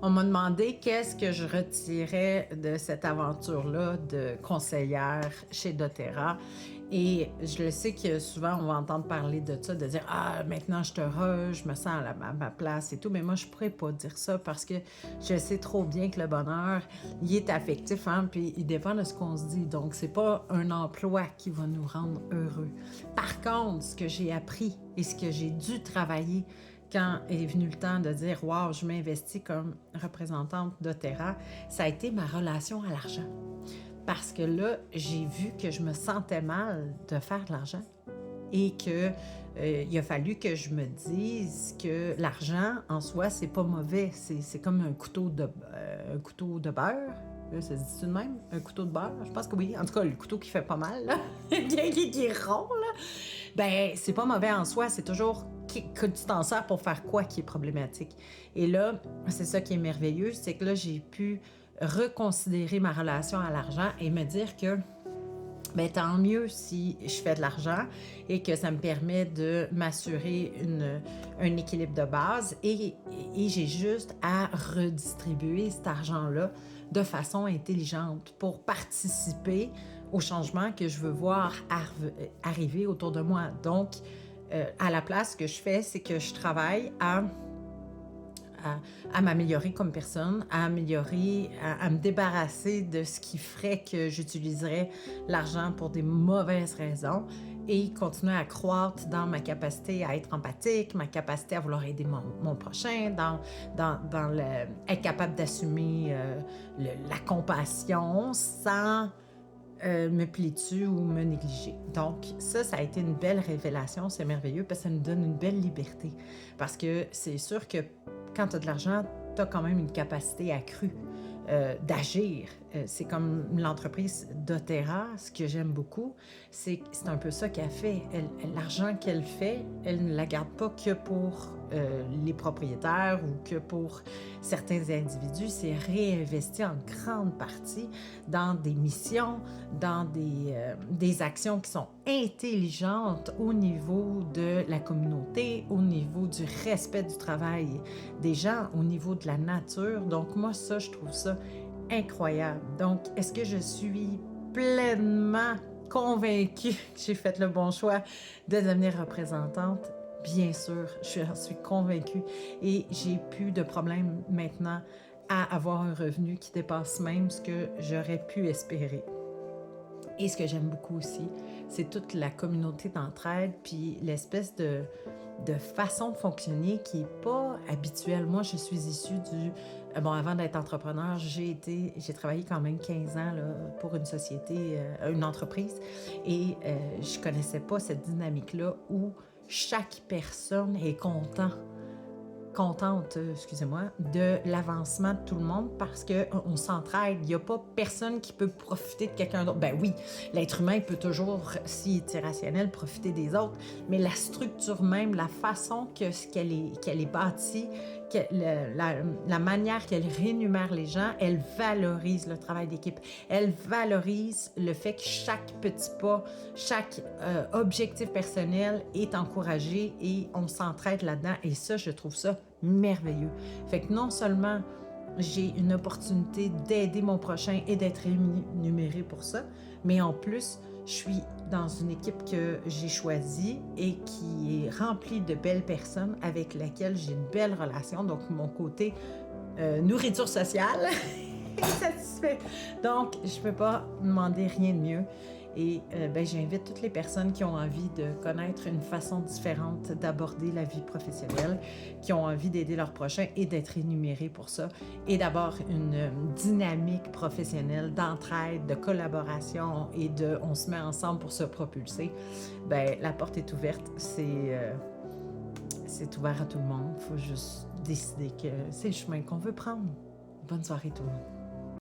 On m'a demandé qu'est-ce que je retirais de cette aventure-là de conseillère chez doTERRA. Et je le sais que souvent, on va entendre parler de ça, de dire «Ah, maintenant je suis heureuse, je me sens à ma place et tout». Mais moi, je pourrais pas dire ça parce que je sais trop bien que le bonheur, il est affectif, hein, puis il dépend de ce qu'on se dit. Donc, c'est pas un emploi qui va nous rendre heureux. Par contre, ce que j'ai appris et ce que j'ai dû travailler quand est venu le temps de dire «Wow, je m'investis comme représentante doTERRA», ça a été ma relation à l'argent. Parce que là, j'ai vu que je me sentais mal de faire de l'argent et que il a fallu que je me dise que l'argent en soi, c'est pas mauvais. C'est comme un couteau de beurre. Ça se dit-tu de même? Un couteau de beurre? Je pense que oui. En tout cas, le couteau qui fait pas mal, là. qui est rond, là. Ben, c'est pas mauvais en soi. C'est toujours que tu t'en sers pour faire quoi qui est problématique. Et là, c'est ça qui est merveilleux, c'est que là, j'ai pu reconsidérer ma relation à l'argent et me dire que ben, tant mieux si je fais de l'argent et que ça me permet de m'assurer un équilibre de base et j'ai juste à redistribuer cet argent-là de façon intelligente pour participer au changement que je veux voir arriver autour de moi. Donc, à la place, ce que je fais, c'est que je travaille à m'améliorer comme personne, à me débarrasser de ce qui ferait que j'utiliserais l'argent pour des mauvaises raisons et continuer à croître dans ma capacité à être empathique, ma capacité à vouloir aider mon prochain, être capable d'assumer la compassion sans me plier dessus ou me négliger. Donc, ça a été une belle révélation, c'est merveilleux parce que ça nous donne une belle liberté. Parce que c'est sûr que quand tu as de l'argent, tu as quand même une capacité accrue d'agir. C'est comme l'entreprise doTERRA, ce que j'aime beaucoup, c'est un peu ça qu'elle fait. L'argent qu'elle fait, elle ne la garde pas que pour les propriétaires ou que pour certains individus, c'est réinvesti en grande partie dans des missions, dans des actions qui sont intelligentes au niveau de la communauté, au niveau du respect du travail des gens, au niveau de la nature. Donc moi, ça, je trouve ça incroyable. Donc, est-ce que je suis pleinement convaincue que j'ai fait le bon choix de devenir représentante? Bien sûr, je suis convaincue et j'ai plus de problème maintenant à avoir un revenu qui dépasse même ce que j'aurais pu espérer. Et ce que j'aime beaucoup aussi, c'est toute la communauté d'entraide, puis l'espèce de façon de fonctionner qui n'est pas habituelle. Moi, je suis issue Bon, avant d'être entrepreneur, j'ai travaillé quand même 15 ans là, pour une société, une entreprise, et je connaissais pas cette dynamique-là où chaque personne est contente, excusez-moi, de l'avancement de tout le monde parce qu'on s'entraide. Il n'y a pas personne qui peut profiter de quelqu'un d'autre. Ben oui, l'être humain peut toujours, s'il est irrationnel, profiter des autres, mais la structure même, la façon qu'elle est bâtie, la manière qu'elle rémunère les gens, elle valorise le travail d'équipe. Elle valorise le fait que chaque petit pas, chaque objectif personnel est encouragé et on s'entraide là-dedans. Et ça, je trouve ça merveilleux. Fait que non seulement j'ai une opportunité d'aider mon prochain et d'être rémunérée pour ça, mais en plus, je suis dans une équipe que j'ai choisie et qui est remplie de belles personnes avec lesquelles j'ai une belle relation. Donc, mon côté nourriture sociale est satisfait. Donc, je ne peux pas demander rien de mieux. Et j'invite toutes les personnes qui ont envie de connaître une façon différente d'aborder la vie professionnelle, qui ont envie d'aider leurs prochains et d'être rémunérés pour ça, et d'avoir une dynamique professionnelle d'entraide, de collaboration et on se met ensemble pour se propulser. La porte est ouverte, c'est ouvert à tout le monde. Il faut juste décider que c'est le chemin qu'on veut prendre. Bonne soirée tout le monde.